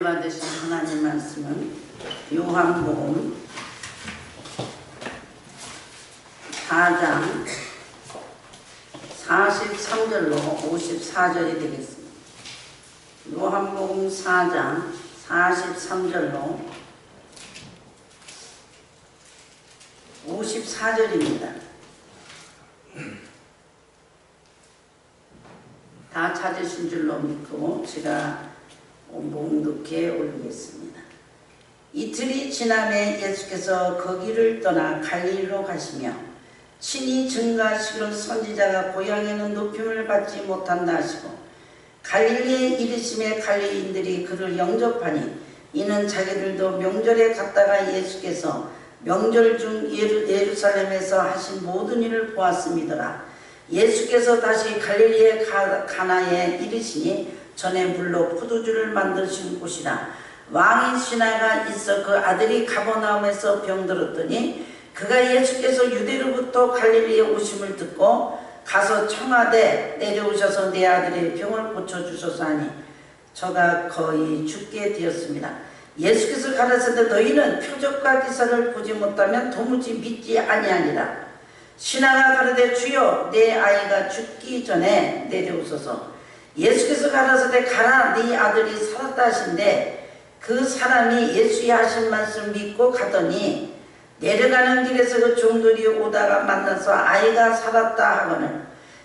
받으신 하나님 말씀은 요한복음 4장 43절로 54절이 되겠습니다. 요한복음 4장 43절로 54절입니다. 다 찾으신 줄로 믿고 제가 묵묵히 올리겠습니다. 이틀이 지남에 예수께서 거기를 떠나 갈릴리로 가시며 친히 증거하시기를 선지자가 고향에는 높임을 받지 못한다 하시고 갈릴리에 이르심에 갈릴리인들이 그를 영접하니 이는 자기들도 명절에 갔다가 예수께서 명절 중 예루살렘에서 하신 모든 일을 보았음이더라. 예수께서 다시 갈릴리의 가나에 이르시니 전에 물로 포도주를 만드신 곳이라. 왕의 신하가 있어 그 아들이 가버나움에서 병들었더니 그가 예수께서 유대로부터 갈릴리에 오심을 듣고 가서 청하되 내려오셔서 내 아들의 병을 고쳐주소서 하니 저가 거의 죽게 되었습니다. 예수께서 가라사대 너희는 표적과 기사를 보지 못하면 도무지 믿지 아니하니라. 신하가 가라되 주여 내 아이가 죽기 전에 내려오소서. 예수께서 가라사대 가라 네 아들이 살았다 하신대 그 사람이 예수의 하신 말씀 믿고 가더니 내려가는 길에서 그 종들이 오다가 만나서 아이가 살았다 하거늘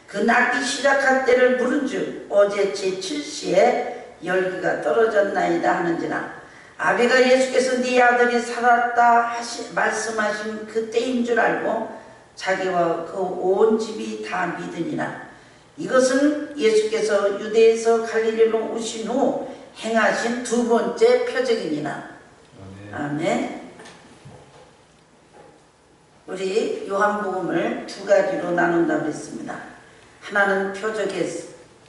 그 낫기 시작할 때를 물은즉 어제 제7시에 열기가 떨어졌나이다 하는지라. 아비가 예수께서 네 아들이 살았다 말씀하신 그 때인 줄 알고 자기와 그 온 집이 다 믿으니라. 이것은 예수께서 유대에서 갈릴리로 오신 후 행하신 두 번째 표적이니라. 아멘. 우리 요한복음을 두 가지로 나눈다고 했습니다. 하나는 표적의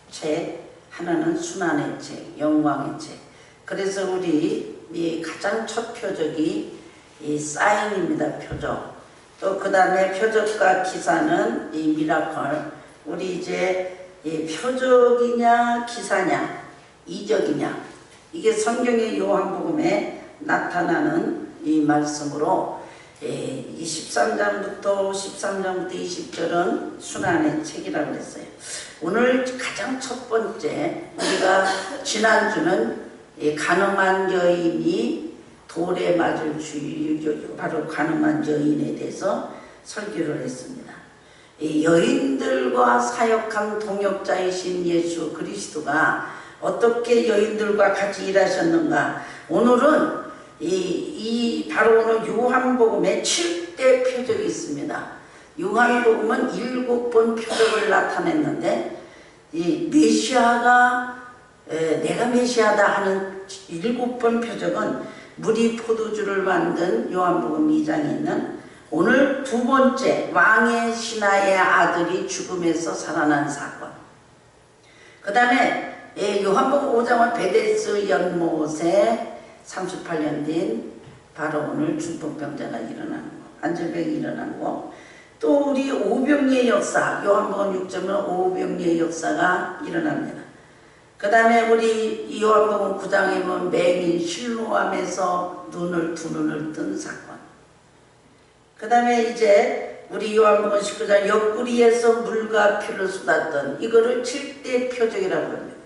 책, 하나는 순환의 책, 영광의 책. 그래서 우리 이 가장 첫 표적이 이 사인입니다. 표적. 또 그 다음에 표적과 기사는 이 미라클. 우리 이제 이 표적이냐 기사냐 이적이냐 이게 성경의 요한복음에 나타나는 이 말씀으로 23장부터 13장부터 20절은 순환의 책이라고 했어요. 오늘 가장 첫 번째 우리가 지난주는 가늠한 여인이 돌에 맞을 바로 가늠한 여인에 대해서 설교를 했습니다. 여인들과 사역한 동역자이신 예수 그리스도가 어떻게 여인들과 같이 일하셨는가. 오늘은 바로 오늘 요한복음에 7대 표적이 있습니다. 요한복음은 7번 표적을 나타냈는데 이 메시아가 내가 메시아다 하는 7번 표적은 물이 포도주를 만든 요한복음 2장에 있는 오늘 두 번째 왕의 신하의 아들이 죽음에서 살아난 사건. 그 다음에 요한복음 5장은 베데스 연못에 38년 된 바로 오늘 중풍병자가 일어나는 거, 안절병이 일어나는 거. 또 우리 오병이의 역사, 요한복음 6장은 오병이의 역사가 일어납니다. 그 다음에 우리 요한복음 9장에 보면 맹인 실로암에서 두 눈을 뜬 사건. 그 다음에 이제 우리 요한복음 19장 옆구리에서 물과 피를 쏟았던 이거를 7대 표적이라고 합니다.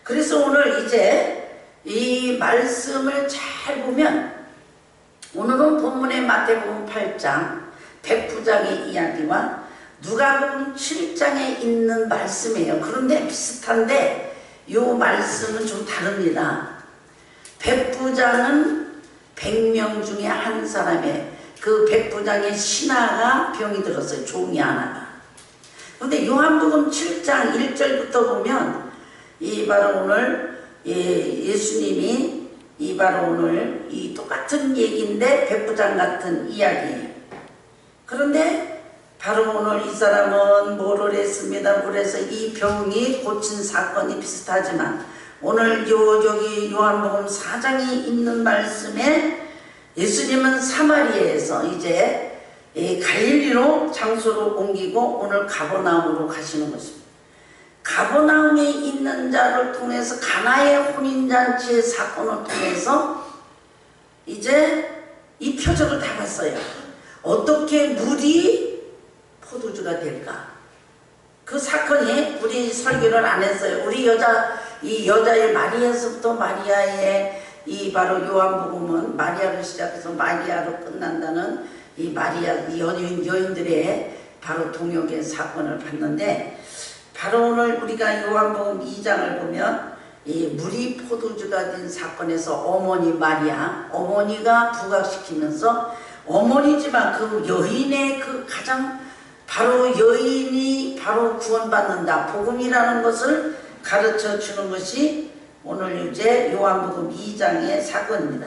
그래서 오늘 이제 이 말씀을 잘 보면 오늘은 본문의 마태복음 8장 백부장의 이야기와 누가복음 7장에 있는 말씀이에요. 그런데 비슷한데 이 말씀은 좀 다릅니다. 백부장은 100명 중에 한 사람의 그 백부장의 신하가 병이 들었어요. 종이 하나가. 그런데 요한복음 7장 1절부터 보면 이 바로 오늘 예수님이 이 바로 오늘 이 똑같은 얘기인데 백부장 같은 이야기예요. 그런데 바로 오늘 이 사람은 뭐를 했습니다. 그래서 이 병이 고친 사건이 비슷하지만 오늘 여기 요한복음 4장이 있는 말씀에 예수님은 사마리아에서 이제 갈릴리로 장소를 옮기고 오늘 가버나움으로 가시는 것입니다. 가버나움에 있는 자를 통해서 가나의 혼인잔치의 사건을 통해서 이제 이 표적을 다 봤어요. 어떻게 물이 포도주가 될까? 그 사건이 우리 설교를 안 했어요. 우리 이 여자의 마리아에서부터 마리아의 이 바로 요한복음은 마리아로 시작해서 마리아로 끝난다는 이 마리아 여인들의 바로 동역의 사건을 봤는데, 바로 오늘 우리가 요한복음 2장을 보면 이 물이 포도주가 된 사건에서 어머니 마리아, 어머니가 부각시키면서 어머니지만 그 여인의 그 가장 바로 여인이 바로 구원받는다, 복음이라는 것을 가르쳐 주는 것이 오늘 이제 요한복음 2장의 사건입니다.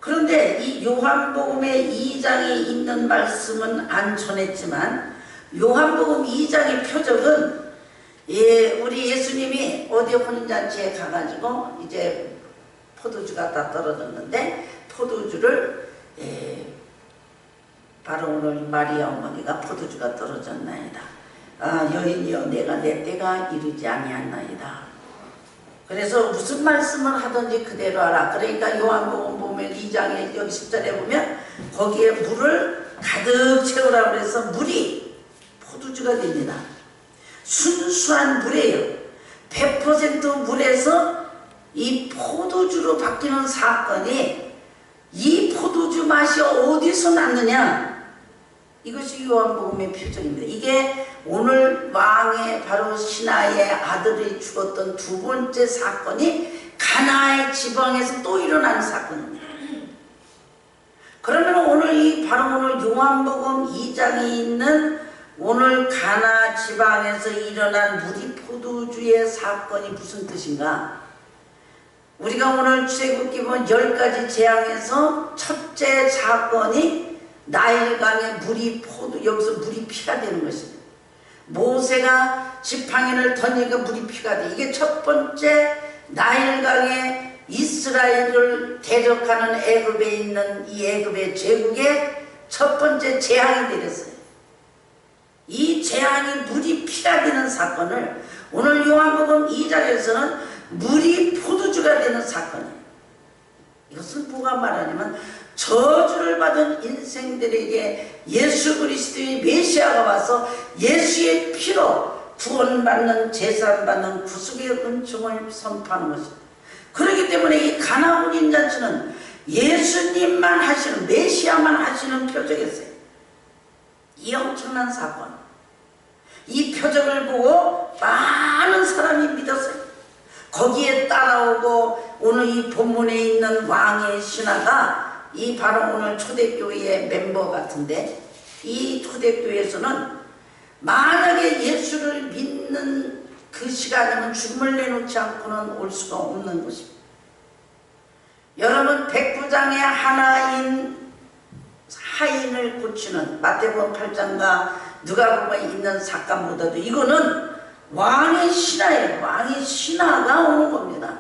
그런데 이 요한복음의 2장에 있는 말씀은 안 전했지만 요한복음 2장의 표적은 우리 예수님이 어디 혼인잔치에 가가지고 이제 포도주가 다 떨어졌는데 포도주를 바로 오늘 마리아 어머니가 포도주가 떨어졌나이다. 여인이여 내가 내 때가 이르지 아니하나이다. 그래서 무슨 말씀을 하든지 그대로 하라. 그러니까 요한복음 보면 2장에 여기 10절에 보면 거기에 물을 가득 채우라 그래서 물이 포도주가 됩니다. 순수한 물이에요. 100% 물에서 이 포도주로 바뀌는 사건이, 이 포도주 맛이 어디서 났느냐? 이것이 요한복음의 표적입니다. 이게 오늘 왕의 바로 신하의 아들이 죽었던 두 번째 사건이 가나의 지방에서 또 일어나는 사건입니다. 그러면 오늘 바로 오늘 요한복음 2장에 있는 오늘 가나 지방에서 일어난 물이 포도주의 사건이 무슨 뜻인가? 우리가 오늘 출애굽기 보면 10가지 재앙에서 첫째 사건이 나일강에 여기서 물이 피가 되는 것입니다. 모세가 지팡이를 던지니까 물이 피가 돼. 이게 첫 번째 나일강에 이스라엘을 대적하는 애굽에 있는 이 애굽의 제국의 첫 번째 재앙이 내렸어요. 이 재앙이 물이 피가 되는 사건을 오늘 요한복음 2장에서는 물이 포도주가 되는 사건이에요. 이것은 뭐가 말하냐면 저주를 받은 인생들에게 예수 그리스도의 메시아가 와서 예수의 피로 구원받는, 제사받는 구속의 은총을 선포하는 것입니다. 그렇기 때문에 이 가나 혼인잔치는 예수님만 하시는, 메시아만 하시는 표적이었어요. 이 엄청난 사건, 이 표적을 보고 많은 사람이 믿었어요. 거기에 따라오고 오늘 이 본문에 있는 왕의 신하가 이 바로 오늘 초대교회의 멤버 같은데, 이 초대교회에서는 만약에 예수를 믿는 그 시간이면 죽음을 내놓지 않고는 올 수가 없는 것입니다. 여러분, 백부장의 하나인 하인을 고치는 마태복음 8장과 누가복음에 있는 사건보다도 이거는 왕의 신하예요. 왕의 신하가 오는 겁니다.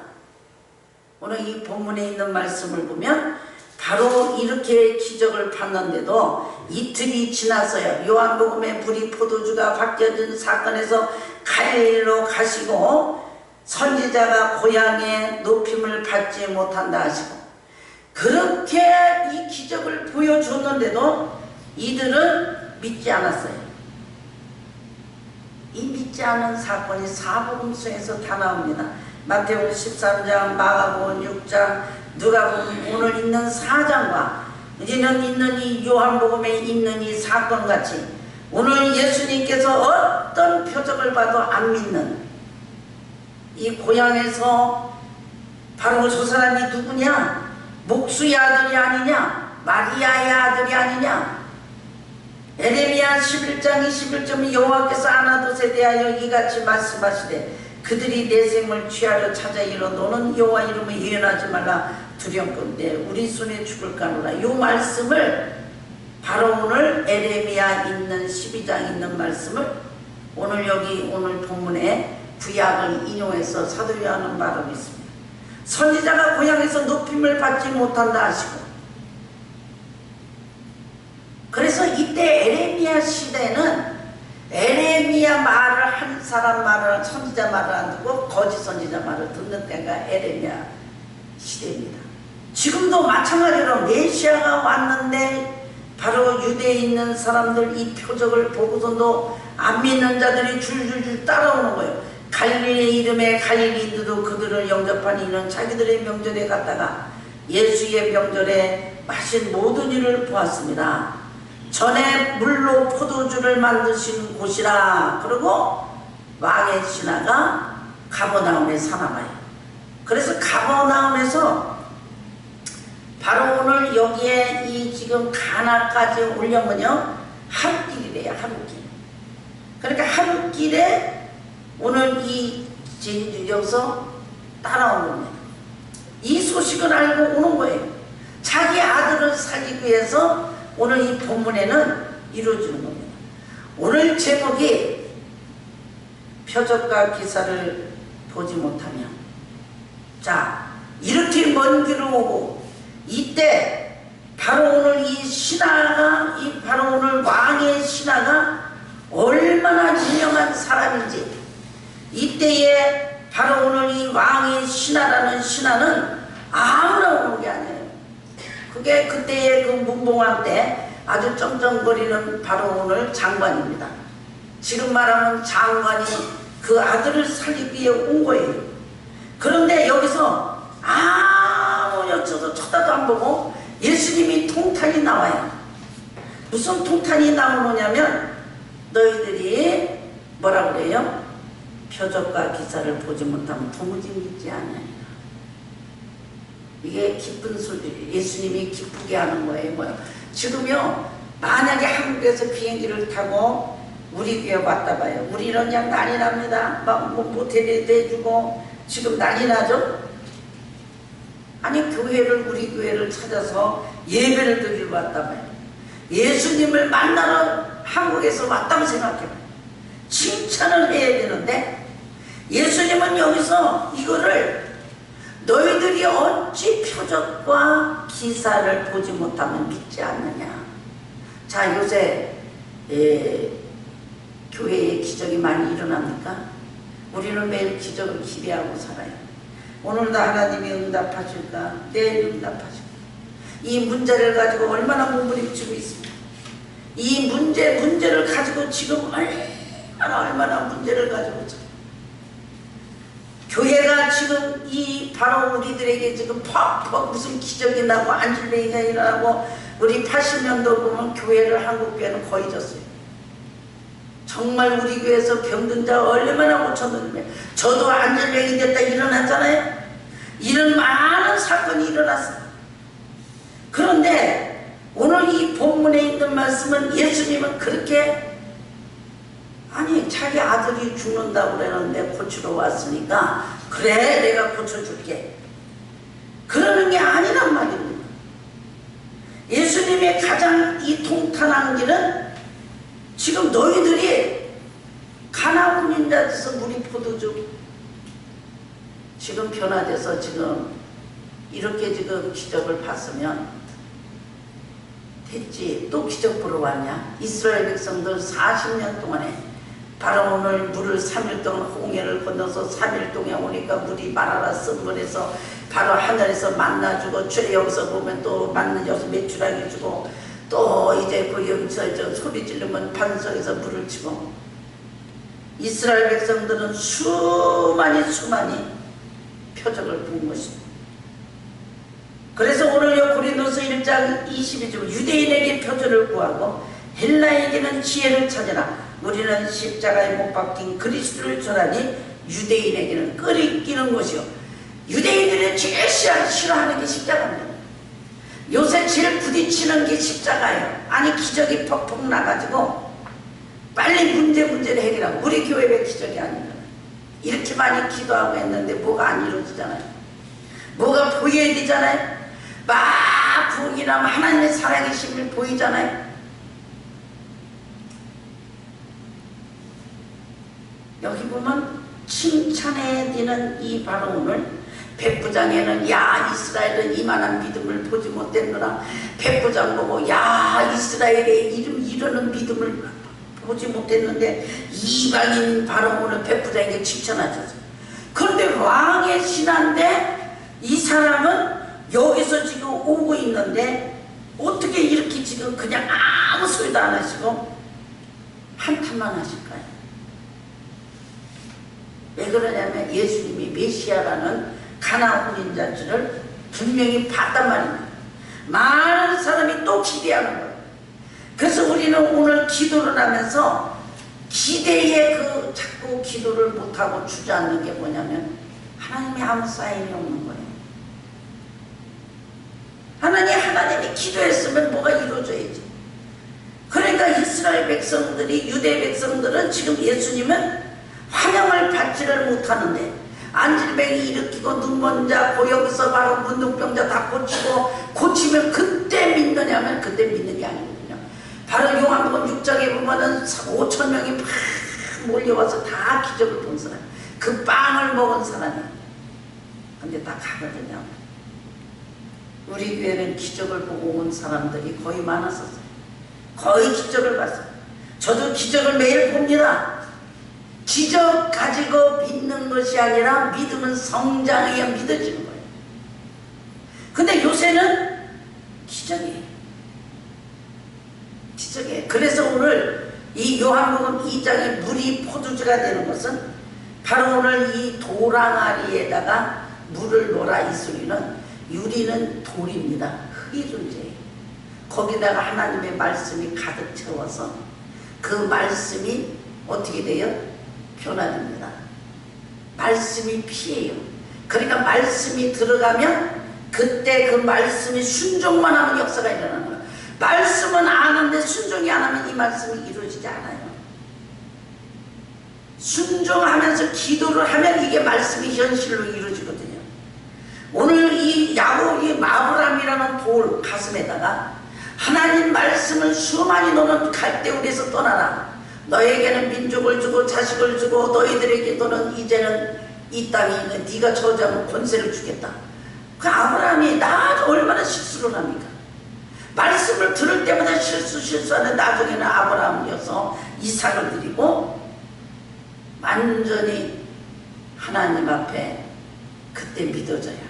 오늘 이 본문에 있는 말씀을 보면 바로 이렇게 기적을 봤는데도 이틀이 지났어요. 요한복음의 물이 포도주가 바뀌어진 사건에서 갈릴리로 가시고 선지자가 고향에 높임을 받지 못한다 하시고, 그렇게 이 기적을 보여줬는데도 이들은 믿지 않았어요. 이 믿지 않은 사건이 사복음서에서 다 나옵니다. 마태복음 13장, 마가복음 6장, 누가복음 오늘 있는 4장과 우리는 있는 이 요한복음에 있는 이 사건같이 오늘 예수님께서 어떤 표적을 봐도 안 믿는 이 고향에서 바로 저 사람이 누구냐? 목수의 아들이 아니냐? 마리아의 아들이 아니냐? 에레미야 11장 21절 여호와께서 아나돗에 대하여 이같이 말씀하시되 그들이 내 생을 취하려 찾아 이르러 너는 여호와 이름을 예언하지 말라 두렵건대 우리 손에 죽을까노라. 이 말씀을 바로 오늘 에레미야 있는 12장 있는 말씀을 오늘 여기 오늘 본문에 구약을 인용해서 사도 요한은 말하고 있습니다. 선지자가 고향에서 높임을 받지 못한다 하시고, 그래서 이때 에레미야 시대는 에레미야 말을 한 사람 말을, 선지자 말을 안 듣고 거짓 선지자 말을 듣는 때가 에레미야 시대입니다. 지금도 마찬가지로 메시아가 왔는데 바로 유대에 있는 사람들 이 표적을 보고서도 안 믿는 자들이 줄줄줄 따라오는 거예요. 갈릴리 이름의 갈릴리인들도 그들을 영접한 이는 자기들의 명절에 갔다가 예수의 명절에 하신 모든 일을 보았습니다. 전에 물로 포도주를 만드신 곳이라. 그리고 왕의 신하가 가버나움에 사나봐요. 그래서 가버나움에서 바로 오늘 여기에 이 지금 가나까지 오려면요 하루길이래요. 하루길. 그러니까 하루길에 오늘 이 여기서 따라오는 겁니다. 이 소식을 알고 오는 거예요. 자기 아들을 살리기 위해서 오늘 이 본문에는 이루어지는 겁니다. 오늘 제목이 표적과 기사를 보지 못하며, 자 이렇게 먼 길을 오고 이때 바로 오늘 이 신하가, 이 바로 오늘 왕의 신하가 얼마나 유명한 사람인지, 이때에 바로 오늘 이 왕의 신하라는 신하는 아무나 오는 게 아니에요. 그게 그때의 그 문봉왕 때 아주 쩡쩡거리는 바로 오늘 장관입니다. 지금 말하면 장관이 그 아들을 살리기 위해 온 거예요. 그런데 여기서 아무 여쭤도 쳐다도 안 보고 예수님이 통탄이 나와요. 무슨 통탄이 나오느냐면 너희들이 뭐라 그래요? 표적과 기사를 보지 못하면 도무지 믿지 않냐니까. 이게 기쁜 소리, 예수님이 기쁘게 하는 거예요. 뭐요? 지금요 만약에 한국에서 비행기를 타고 우리 교회 왔다 봐요. 우리는 그냥 난리 납니다. 막 모텔에 대주고 지금 난리 나죠? 아니 교회를, 우리 교회를 찾아서 예배를 드리러 왔다 봐요. 예수님을 만나러 한국에서 왔다고 생각해요. 칭찬을 해야 되는데 예수님은 여기서 이거를 너희들이 어찌 표적과 기사를 보지 못하면 믿지 않느냐. 자 요새 교회에 기적이 많이 일어납니까? 우리는 매일 기적을 기대하고 살아요. 오늘도 하나님이 응답하실까? 내일 응답하실까? 이 문제를 가지고 얼마나 몸부림치고 있습니다. 이 문제를 가지고 지금 얼마나 문제를 가지고 교회가 지금 이 바로 우리들에게 지금 퍽퍽 무슨 기적이 나고 안질뱅이가 일어나고, 우리 80년도 보면 교회를, 한국 교회는 거의 졌어요. 정말 우리 교회에서 병든 자 얼마나 고쳤는데, 저도 안질뱅이 됐다 일어났잖아요. 이런 많은 사건이 일어났어요. 그런데 오늘 이 본문에 있는 말씀은 예수님은 그렇게, 아니 자기 아들이 죽는다고 그러는데 고치러 왔으니까 그래 내가 고쳐줄게, 그러는 게 아니란 말입니다. 예수님의 가장 이 통탄한 길은 지금 너희들이 가나운인 자에서 물이 포도주 지금 변화돼서 지금 이렇게 지금 기적을 봤으면 됐지, 또 기적 보러 왔냐? 이스라엘 백성들 40년 동안에 바로 오늘 물을 3일 동안 홍해를 건너서 3일 동안 오니까 물이 말아라 쓴물에서 바로 하늘에서 만나주고, 주에 여기서 보면 또 맞는 여기서 메추라기 주고, 또 이제 그 여기서 저 소리 지르면 반석에서 물을 치고, 이스라엘 백성들은 수많이 표적을 본 것입니다. 그래서 오늘 고린도서 1장 22절 유대인에게 표적을 구하고 헬라에게는 지혜를 찾으라. 우리는 십자가에 못 박힌 그리스도를 전하니 유대인에게는 끓이끼는 것이요. 유대인들이 제일 싫어하는 게 십자가입니다. 요새 제일 부딪히는 게 십자가예요. 아니 기적이 퍽퍽 나가지고 빨리 문제를 해결하고, 우리 교회 왜 기적이 안 일어나요? 이렇게 많이 기도하고 했는데 뭐가 안 이루어지잖아요. 뭐가 보여야 되잖아요. 막 부흥이나 하나님의 살아계심을 보이잖아요. 여기 보면 칭찬해야 되는 이 바로 오늘 백부장에는 야 이스라엘은 이만한 믿음을 보지 못했노라. 백부장 보고 야 이스라엘의 이러는 믿음을 보지 못했는데 이방인 바로문을 베푸다에게 칭찬하셨어요. 그런데 왕의 신하인데 이 사람은 여기서 지금 오고 있는데 어떻게 이렇게 지금 그냥 아무 소리도 안 하시고 한탄만 하실까요? 왜 그러냐면 예수님이 메시아라는 가나안 혼인잔치를 분명히 봤단 말입니다. 많은 사람이 또 기대하는 거예요. 그래서 우리는 오늘 기도를 하면서 기대에 자꾸 기도를 못하고 주저앉는 게 뭐냐면 하나님이 아무 사인이 없는 거예요. 하나님이 기도했으면 뭐가 이루어져야지. 그러니까 이스라엘 백성들이, 유대 백성들은 지금 예수님은 환영을 받지를 못하는데 안질병이 일으키고 눈먼자 고역에서 바로 문둥병자 다 고치면 그때 믿느냐면 그때 믿는 게 아니거든요. 바로 요한복음 6장에 보면은 5,000명이 막 몰려와서 다 기적을 본 사람, 그 빵을 먹은 사람이 근데 다 가거든요. 우리 교회는 기적을 보고 온 사람들이 거의 많았었어요. 거의 기적을 봤어요. 저도 기적을 매일 봅니다. 기적 가지고 믿는 것이 아니라 믿음은 성장해야 믿어지는 거예요. 근데 요새는 기적이에요. 그래서 오늘 이 요한복음 2장에 물이 포도주가 되는 것은 바로 오늘 이 도랑아리에다가 물을 놓으라 이 소리는 유리는 돌입니다. 흙이 존재해요. 거기다가 하나님의 말씀이 가득 채워서 그 말씀이 어떻게 돼요? 변화됩니다. 말씀이 피해요. 그러니까 말씀이 들어가면 그때 그 말씀이 순종만 하면 역사가 일어나는 거예요. 말씀은 아는데 순종이 안 하면 이 말씀이 이루어지지 않아요. 순종하면서 기도를 하면 이게 말씀이 현실로 이루어지거든요. 오늘 이 야곱이 아브라함이라는 돌 가슴에다가 하나님 말씀을 수많이 너는 갈대우리에서 떠나라. 너에게는 민족을 주고 자식을 주고 너희들에게 너는 이제는 이 땅에 있는 네가 저주하면 권세를 주겠다. 그 아브라함이 나 얼마나 실수를 합니까? 말씀을 들을 때마다 실수하는 나중에는 아브라함이어서 이삭을 드리고 완전히 하나님 앞에 그때 믿어져요.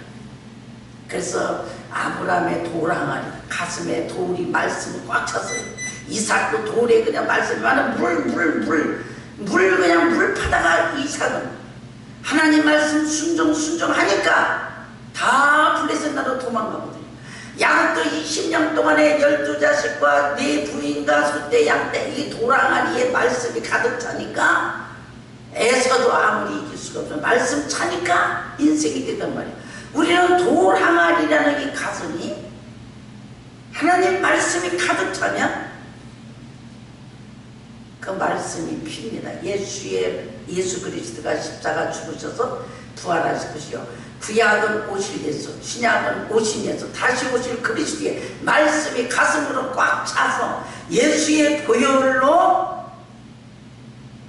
그래서 아브라함의 돌항아리 가슴에 돌이 말씀이 꽉 찼어요. 이삭도 돌에 그냥 말씀이 많은 물 그냥 물 파다가 이삭은 하나님 말씀 순종하니까 다 블레셋 나라로 도망가거든요. 야곱도 20년 동안에 12자식과 4부인과 소떼 양떼 이 돌항아리에 말씀이 가득 차니까 에서도 아무리 이길 수가 없어요. 말씀 차니까 인생이 되단 말이에요. 우리는 돌항아리라는 이 가슴이 하나님 말씀이 가득 차면 그 말씀이 핍니다. 예수 그리스도가 십자가 죽으셔서 부활하실 것이요. 구약은 오실 예수, 신약은 오신 예수, 다시 오실 그리스도의 말씀이 가슴으로 꽉 차서 예수의 보혈로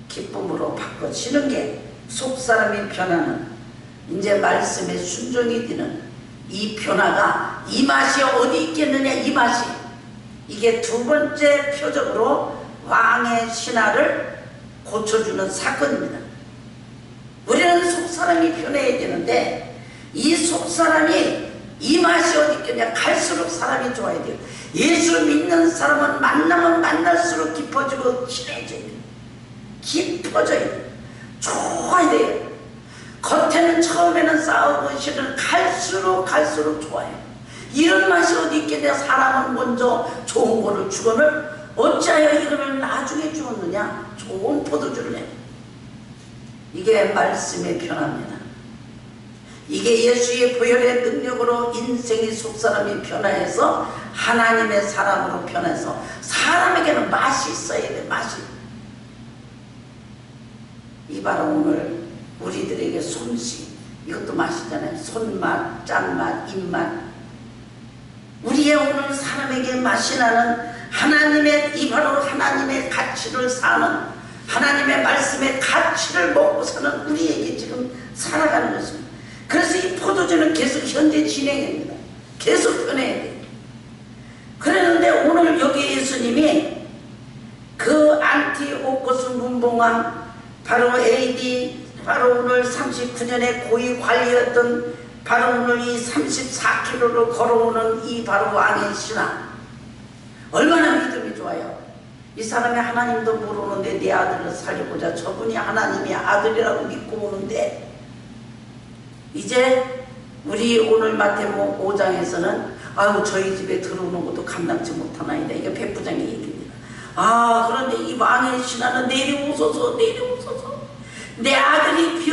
기쁨으로 바꿔지는 게 속사람이 변하는 이제 말씀에 순종이 되는 이 변화가 이 맛이 어디 있겠느냐 이 맛이 이게 두 번째 표적으로 왕의 신하를 고쳐주는 사건입니다. 우리는 속사람이 변해야 되는데 이 속사람이 이 맛이 어디 있겠냐 갈수록 사람이 좋아야 돼요. 예수를 믿는 사람은 만나면 만날수록 깊어지고 친해져야 돼요. 깊어져야 돼요. 좋아야 돼요. 겉에는 처음에는 싸우고 실은 갈수록 좋아요. 이런 맛이 어디 있겠냐. 사람은 먼저 좋은 거를 주거늘 어찌하여 이거를 나중에 주었느냐. 좋은 포도주를 내. 이게 말씀의 변화입니다. 이게 예수의 보혈의 능력으로 인생의 속사람이 변화해서 하나님의 사람으로 변해서 사람에게는 맛이 있어야 돼. 맛이. 이 바로 오늘 우리들에게 손씨 이것도 맛이잖아요. 손맛, 짠맛, 입맛. 우리의 오늘 사람에게 맛이 나는 하나님의 이 바로 하나님의 가치를 사는 하나님의 말씀의 가치를 먹고 사는 우리에게 지금 살아가는 것입니다. 그래서 이 포도주는 계속 현재 진행입니다. 계속 변해야 돼요. 그랬는데 오늘 여기 예수님이 그 안티오고 공황, 바로 AD, 바로 오늘 39년의 고위 관리였던 바로 오늘 이 34km를 걸어오는 이 바로 왕의 신하, 얼마나 믿음이 좋아요. 이 사람이 하나님도 모르는데 내 아들을 살리고자 저분이 하나님의 아들이라고 믿고 오는데, 이제 우리 오늘 마태복음 5장에서는 아유 저희 집에 들어오는 것도 감당치 못하나이다. 이게 백부장의 얘기입니다. 아 그런데 이 왕의 신하는 내려오소서 내려오소서, 내 아들의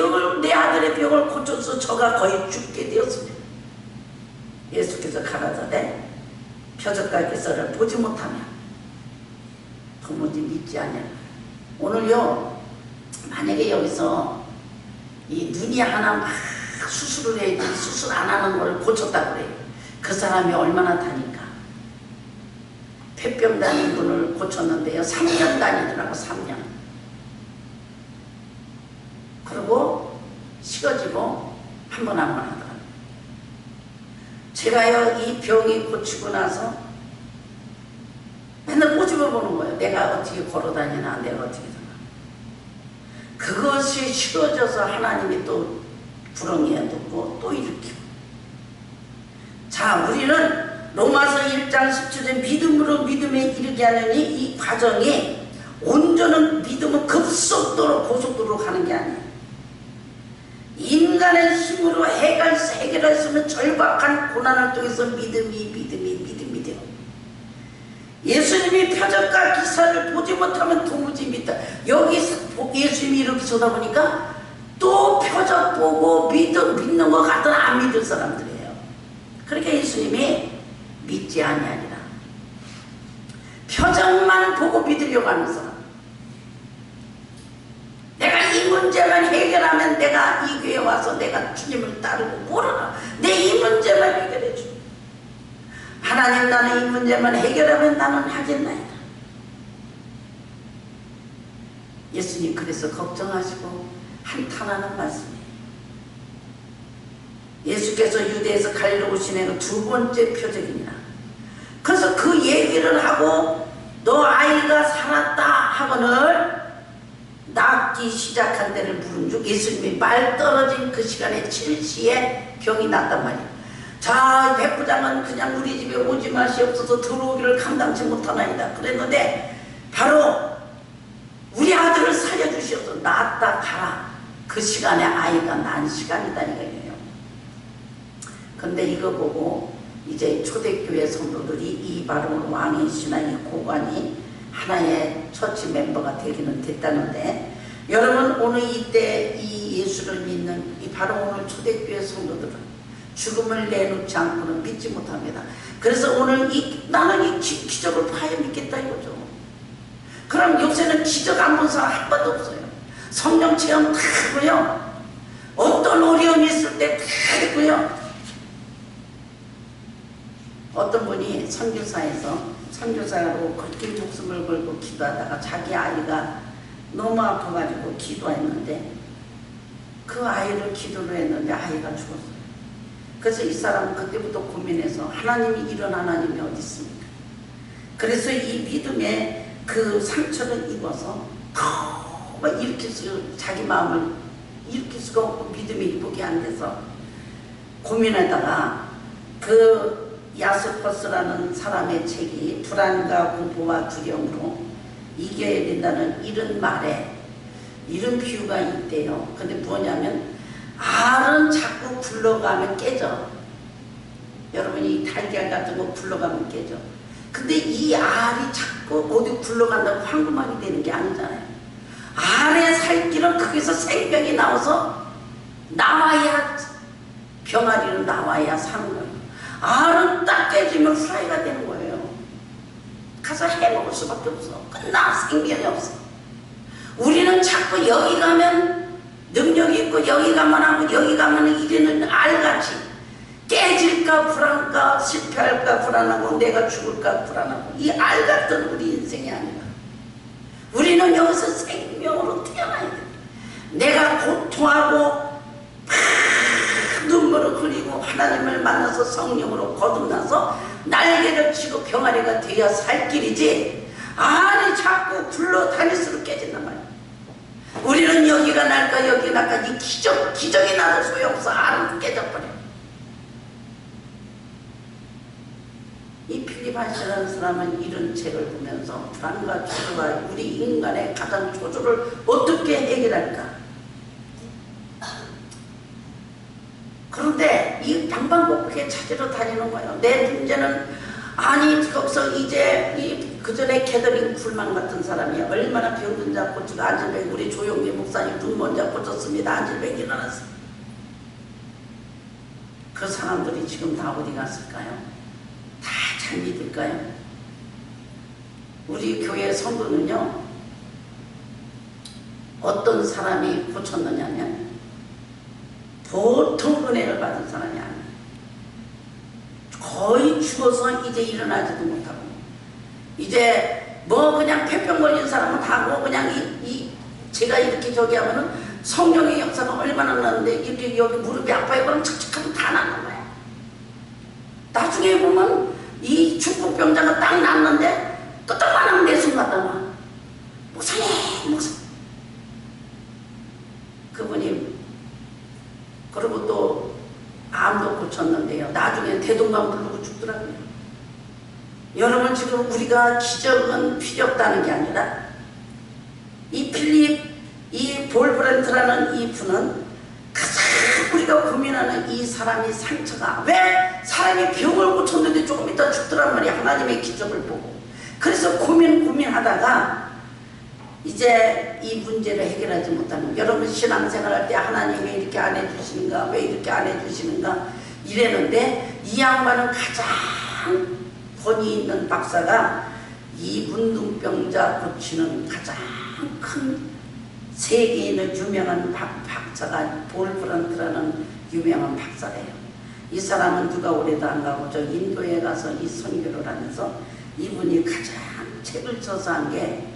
병을 고쳐서 저가 거의 죽게 되었습니다. 예수께서 가라사대 표적과 기사를 보지 못하면 도무지 믿지 않냐. 오늘요 만약에 여기서 이 눈이 하나 막 수술을 해야지 수술 안 하는 걸 고쳤다고 그래요. 그 사람이 얼마나 다니까. 폐병 다닌 분을 고쳤는데요 3년 다니더라고. 3년. 그리고 식어지고 한 번 하더라고요. 제가요 이 병이 고치고 나서 맨날 꼬집어 보는 거예요. 내가 어떻게 걸어다니나, 내가 어떻게 되나. 그것이 쉬워져서 하나님이 또 구렁이에 눕고 또 일으키고. 자, 우리는 로마서 1장 17절 믿음으로 믿음에 이르게 하느니 이 과정이 온전한 믿음은 급속도로 고속도로 가는 게 아니에요. 인간의 힘으로 해결할 수 없는 절박한 고난을 통해서 믿음이 돼요. 예수님이 표적과 기사를 보지 못하면 도무지 믿다. 여기 예수님이 이렇게 쳐다보니까 또 표적 보고 믿는 것 같은 안 믿을 사람들이에요. 그러니까 예수님이 믿지 아니하리라. 표적만 보고 믿으려고 하는 사람. 내가 이 문제만 해결하면 내가 이 교회에 와서 내가 주님을 따르고 모르나. 내 이 문제만 해결해 줘. 하나님 나는 이 문제만 해결하면 나는 하겠나이다. 예수님 그래서 걱정하시고 한탄하는 말씀이에요. 예수께서 유대에서 갈릴리 오시는 두 번째 표적입니다. 그래서 그 얘기를 하고 너 아이가 살았다 하거늘 낫기 시작한 때를 물은즉 예수님이 말 떨어진 그 시간에 7시에 병이 났단 말이에요. 자, 백부장은 그냥 우리 집에 오지 마시옵소서 들어오기를 감당치 못하나이다 그랬는데 바로 우리 아들을 살려주시옵소서 낫다 가라. 그 시간에 아이가 난 시간이다 이거예요. 근데 이거 보고 이제 초대교회 성도들이 이 바로 왕의 신앙의 고관이 하나의 처치 멤버가 되기는 됐다는데, 여러분 오늘 이때 이 예수를 믿는 이 바로 오늘 초대교회 성도들은 죽음을 내놓지 않고는 믿지 못합니다. 그래서 오늘 나는 이 기적을 봐야 믿겠다 이거죠. 그럼 요새는 기적 안 본 사람 한 번도 없어요. 성령 체험 다 하고요. 어떤 어려움이 있을 때 다 했고요. 어떤 분이 선교사로 그렇게 목숨을 걸고 기도하다가 자기 아이가 너무 아파가지고 기도했는데 그 아이를 기도를 했는데 아이가 죽었어요. 그래서 이 사람은 그때부터 고민해서 하나님이 이런 하나님이 어디 있습니까? 그래서 이 믿음의 그 상처를 입어서 막 자기 마음을 일으킬 수가 없고 믿음이 회복이 안 돼서 고민하다가 그 야스퍼스라는 사람의 책이 불안과 공포와 두려움으로 이겨야 된다는 이런 말에 이런 비유가 있대요. 근데 뭐냐면 알은 자꾸 굴러가면 깨져. 여러분이 달걀 같은 거 굴러가면 깨져. 근데 이 알이 자꾸 어디 굴러간다고 황금알이 되는 게 아니잖아요. 알의 살길은 거기서 생명이 나와야 병아리는 나와야 사는 거예요. 알은 딱 깨지면 후라이가 되는 거예요. 가서 해먹을 수밖에 없어. 끝나. 생명이 없어. 우리는 자꾸 여기 가면 능력이 있고 여기 가면 하고 여기 가면 이래는 알같이 깨질까 불안할까 실패할까 불안하고 내가 죽을까 불안하고 이 알같은 우리 인생이 아니라 우리는 여기서 생명으로 태어나야 돼. 내가 고통하고 눈물을 흘리고 하나님을 만나서 성령으로 거듭나서 날개를 치고 병아리가 되어야 살 길이지 알이 자꾸 굴러다닐수록 깨진단 말이야. 우리는 여기가 날까 여기가 날까 이 기적이 나도 소용없어. 알은 깨져버려. 이 필립한시라는 사람은 이런 책을 보면서 불안과 초조와 우리 인간의 가장 초조를 어떻게 해결할까? 그런데 이 방방곡곡에 찾으러 다니는 거예요. 내 문제는 아니 거기서 이제 그 전에 캐더린 쿨만 같은 사람이 얼마나 병든 자 고치고 안질병 우리 조용기 목사님 눈먼 자 고쳤습니다. 안질병이 일어났어. 그 사람들이 지금 다 어디 갔을까요? 다 잘 믿을까요? 우리 교회 성도는요 어떤 사람이 고쳤느냐면 보통 은혜를 받은 사람이 아니에요. 거의 죽어서 이제 일어나지도 못하고 이제 뭐 그냥 폐병 걸린 사람은 다 뭐 그냥 제가 이렇게 저기 하면은 성령의 역사가 얼마나 나는데 이렇게 여기 무릎이 아파요. 그럼 척척하면 다 나는 거야. 나중에 보면 이 중풍병자가 딱 났는데 끄떡만하면 내 손 갖다 놔. 목사님 그분이 그리고 또 암도 고쳤는데요. 나중에 대동강 부르고 죽더라고요. 여러분 지금 우리가 기적은 필요 없다는 게 아니라 이 필립, 이 볼브렌트라는 이 분은 가장 우리가 고민하는 이 사람이 상처가 왜 사람이 병을 고쳤는데 조금 있다 죽더란 말이야. 하나님의 기적을 보고. 그래서 고민하다가 이제 이 문제를 해결하지 못하면 여러분 신앙생활할 때 하나님 왜 이렇게 안 해주시는가 왜 이렇게 안 해주시는가 이랬는데 이 양반은 가장 권위 있는 박사가 이 문둥병자 고치는 가장 큰 세계인의 유명한 박사가 볼브란트라는 유명한 박사래요. 이 사람은 누가 오래도 안 가고 저 인도에 가서 이 선교를 하면서 이분이 가장 책을 써서 한 게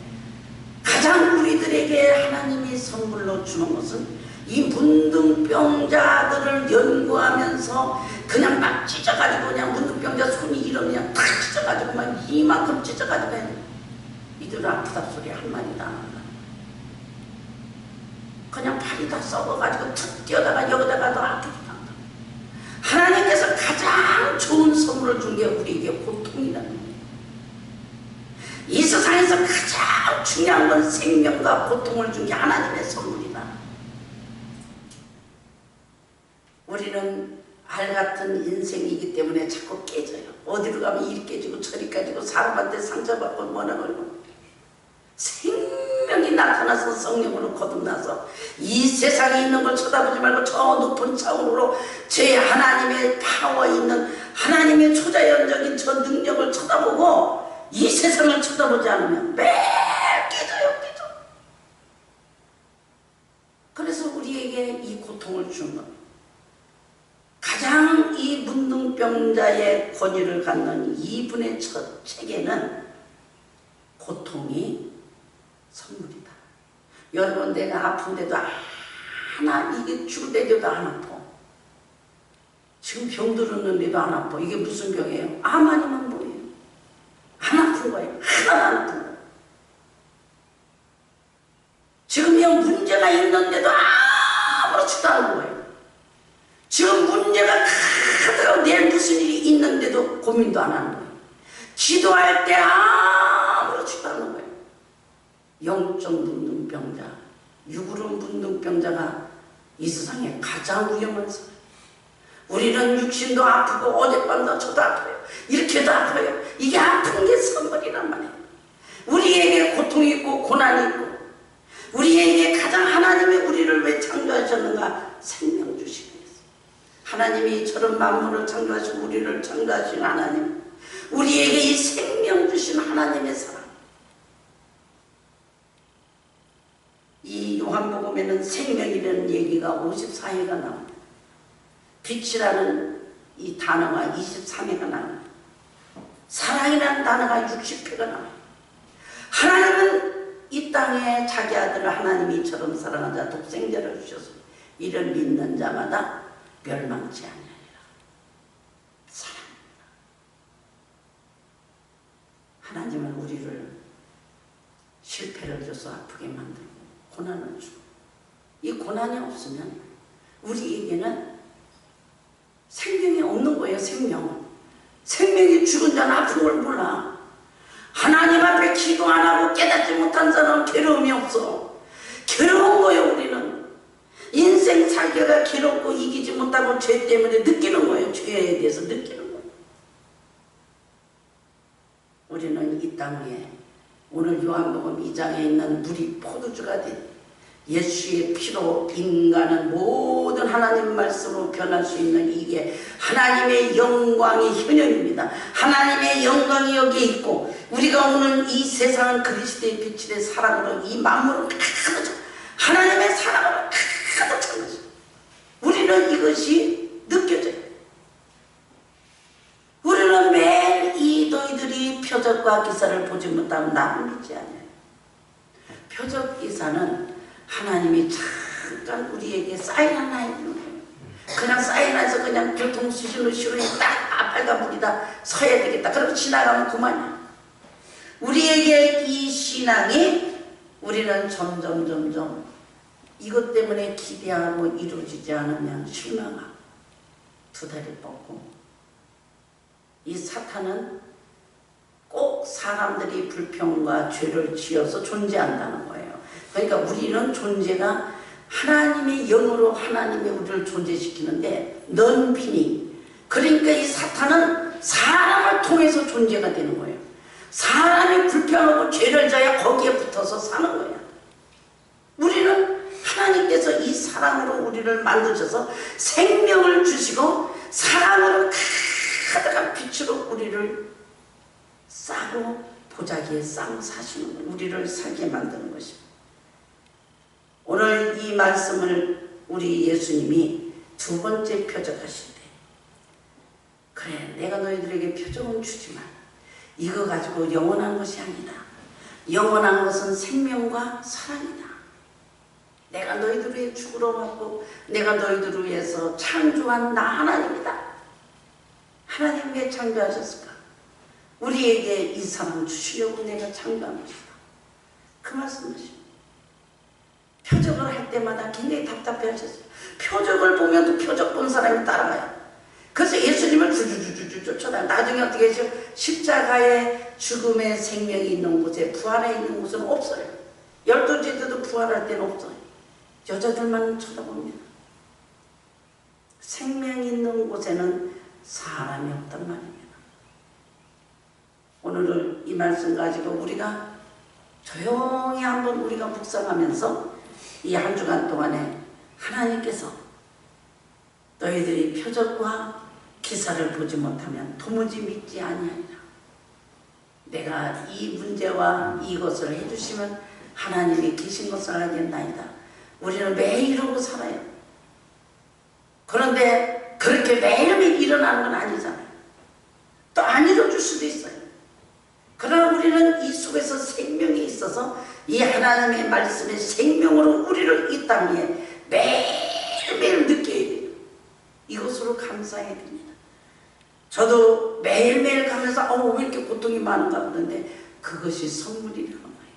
가장 우리들에게 하나님이 선물로 주는 것은 이 문둥병자들을 연구하면서 그냥 막 찢어가지고 그냥 문둥병자 손이 이러면 다 찢어가지고 막 이만큼 찢어가지고 해야 돼. 이들 아프다 소리 한마디도 안 한다. 그냥 팔이 다 썩어가지고 툭 뛰어다가 여기다가도 아프지도 않다. 하나님께서 가장 좋은 선물을 준 게 우리에게 고통이라는 거예요. 이 세상에서 가장 중요한 건 생명과 고통을 준 게 하나님의 선물이다. 우리는 알 같은 인생이기 때문에 자꾸 깨져요. 어디로 가면 이리 깨지고 저리 깨지고 사람한테 상처받고 뭐라 그러고 생명이 나타나서 성령으로 거듭나서 이 세상에 있는 걸 쳐다보지 말고 저 높은 차원으로 제 하나님의 파워 있는 하나님의 초자연적인 저 능력을 쳐다보고 이 세상을 쳐다보지 않으면 매일 깨져요. 그래서 우리에게 이 고통을 주는 것 가장 이 문둥병자의 권위를 갖는 이분의 첫 책에는 고통이 선물이다. 여러분 내가 아픈데도 하나 이게 죽을때도 안 아파. 지금 병 들었는데도 안 아파. 이게 무슨 병이에요? 암 아니면 뭐예요? 안 아픈 거예요. 하나도 안 아픈 거예요. 지금 이 문제가 있는데도 아무렇지도 않은 거예요. 지금 문제가 크더라고 내 무슨 일이 있는데도 고민도 안 하는 거예요. 기도할 때 아무렇지도 않은 거예요. 영적 문둥병자, 육으로 문둥병자가 이 세상에 가장 위험한 사람. 우리는 육신도 아프고 어젯밤도 저도 아파요. 이렇게도 아파요. 이게 아픈 게 선물이란 말이에요. 우리에게 고통이 있고 고난이 있고 우리에게 가장 하나님이 우리를 왜 창조하셨는가? 생명 주시기 위해서. 하나님이 저런 만물을 창조하시고 우리를 창조하신 하나님, 우리에게 이 생명 주신 하나님의 사랑. 이 요한복음에는 생명이라는 얘기가 54회가 나옵니다. 빛이라는 이 단어가 23회가 나옵니다. 사랑이라는 단어가 60회가 나옵니다. 하나님은 이 땅에 자기 아들을 하나님이 이처럼 사랑하자 독생자를 주셔서 이를 믿는 자마다 멸망치 아니하리라. 사랑입니다. 하나님은 우리를 실패를 줘서 아프게 만들고 고난을 주고, 이 고난이 없으면 우리에게는 생명이 없는 거예요. 생명이 죽은 자는 아픔을 몰라. 하나님 앞에 기도 안 하고 깨닫지 못한 사람은 괴로움이 없어. 괴로운 거예요. 우리는 인생 살기가 괴롭고 이기지 못하고 죄 때문에 느끼는 거예요. 죄에 대해서 느끼는 거예요. 우리는 이 땅 위에 오늘 요한복음 2장에 있는 물이 포도주가 된 예수의 피로 인간은 모든 하나님 말씀으로 변할 수 있는 이게 하나님의 영광의 현현입니다. 하나님의 영광이 여기에 있고 우리가 오는 이 세상은 그리스도의 빛의 사랑으로 이 만물을 가득 차 하나님의 사랑으로 가득 찬 것입니다. 우리는 이것이 느껴져요. 우리는 매일 이 너희들이 표적과 기사를 보지 못하면 나를 믿지 않아요. 표적 기사는 하나님이 잠깐 우리에게 사인 하나 해주는 거예요. 그냥 사인해서 그냥 교통수신호 시로에 딱 빨간불이다 서야 되겠다. 그러고 지나가면 그만이야. 우리에게 이 신앙이 우리는 점점 이것 때문에 기대하고 이루어지지 않으면 실망하고 두 다리 뻗고 이 사탄은 꼭 사람들이 불평과 죄를 지어서 존재한다는 거예요. 그러니까 우리는 존재가 하나님의 영으로 하나님의 우리를 존재시키는데 넌비니 그러니까 이 사탄은 사람을 통해서 존재가 되는 거예요. 사람이 불평하고 죄를 져야 거기에 붙어서 사는 거예요. 우리는 하나님께서 이 사랑으로 우리를 만드셔서 생명을 주시고 사랑으로 가득한 빛으로 우리를 싸고 보자기에 싸고 사시는 거예요. 우리를 살게 만드는 것입니다. 오늘 이 말씀을 우리 예수님이 두 번째 표적하실 때 그래 내가 너희들에게 표적은 주지만 이거 가지고 영원한 것이 아니다. 영원한 것은 생명과 사랑이다. 내가 너희들 위해 죽으러 왔고 내가 너희들을 위해서 창조한 나 하나님이다. 하나님 왜 창조하셨을까? 우리에게 이 사랑 주시려고 내가 창조한 것이다. 그 말씀이십니다. 표적을 할 때마다 굉장히 답답해 하셨어요. 표적을 보면 또 표적 본 사람이 따라가요. 그래서 예수님을 주주주주 쫓아다녀요. 나중에 어떻게 하죠? 십자가에 죽음의 생명이 있는 곳에 부활에 있는 곳은 없어요. 12째 때도 부활할 때는 없어요. 여자들만 쳐다봅니다. 생명이 있는 곳에는 사람이 없단 말입니다. 오늘은 이 말씀 가지고 우리가 조용히 한번 우리가 묵상하면서 이 한 주간 동안에 하나님께서 너희들이 표적과 기사를 보지 못하면 도무지 믿지 아니하리라. 내가 이 문제와 이것을 해주시면 하나님이 계신 것을 알겠나이다. 우리는 매일 이러고 살아요. 그런데 그렇게 매일매일 일어나는 건 아니잖아요. 또 안 이뤄줄 수도 있어요. 그러나 우리는 이 속에서 생명이 있어서 이 하나님의 말씀의 생명으로 우리를 이 땅 위에 매일매일 느껴야 돼요. 이것으로 감사해야 됩니다. 저도 매일매일 가면서 왜 이렇게 고통이 많은가 그러는데 그것이 선물이라는 거예요.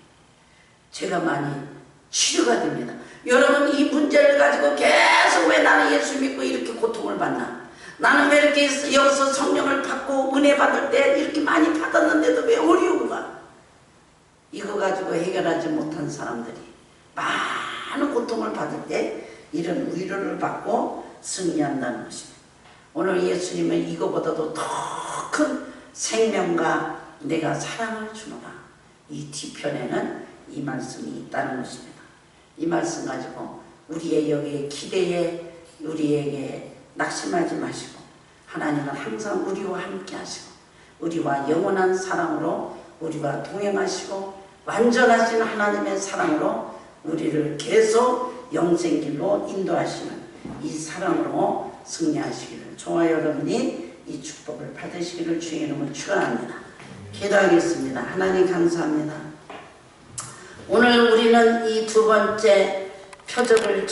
제가 많이 치료가 됩니다. 여러분 이 문제를 가지고 계속 왜 나는 예수 믿고 이렇게 고통을 받나? 나는 왜 이렇게 여기서 성령을 받고 은혜 받을 때 이렇게 많이 받았는데도 왜 어려운가? 이거 가지고 해결하지 못한 사람들이 많은 고통을 받을 때 이런 위로를 받고 승리한다는 것입니다. 오늘 예수님은 이거보다도 더 큰 생명과 내가 사랑을 주노라. 이 뒤편에는 이 말씀이 있다는 것입니다. 이 말씀 가지고 우리의 여기에 기대에 우리에게 낙심하지 마시고 하나님은 항상 우리와 함께 하시고 우리와 영원한 사랑으로 우리와 동행하시고 완전하신 하나님의 사랑으로 우리를 계속 영생길로 인도하시는 이 사랑으로 승리하시기를 저와 여러분이 이 축복을 받으시기를 주의 이름으로 축원합니다. 기도하겠습니다. 하나님 감사합니다. 오늘 우리는 이 두 번째 표적을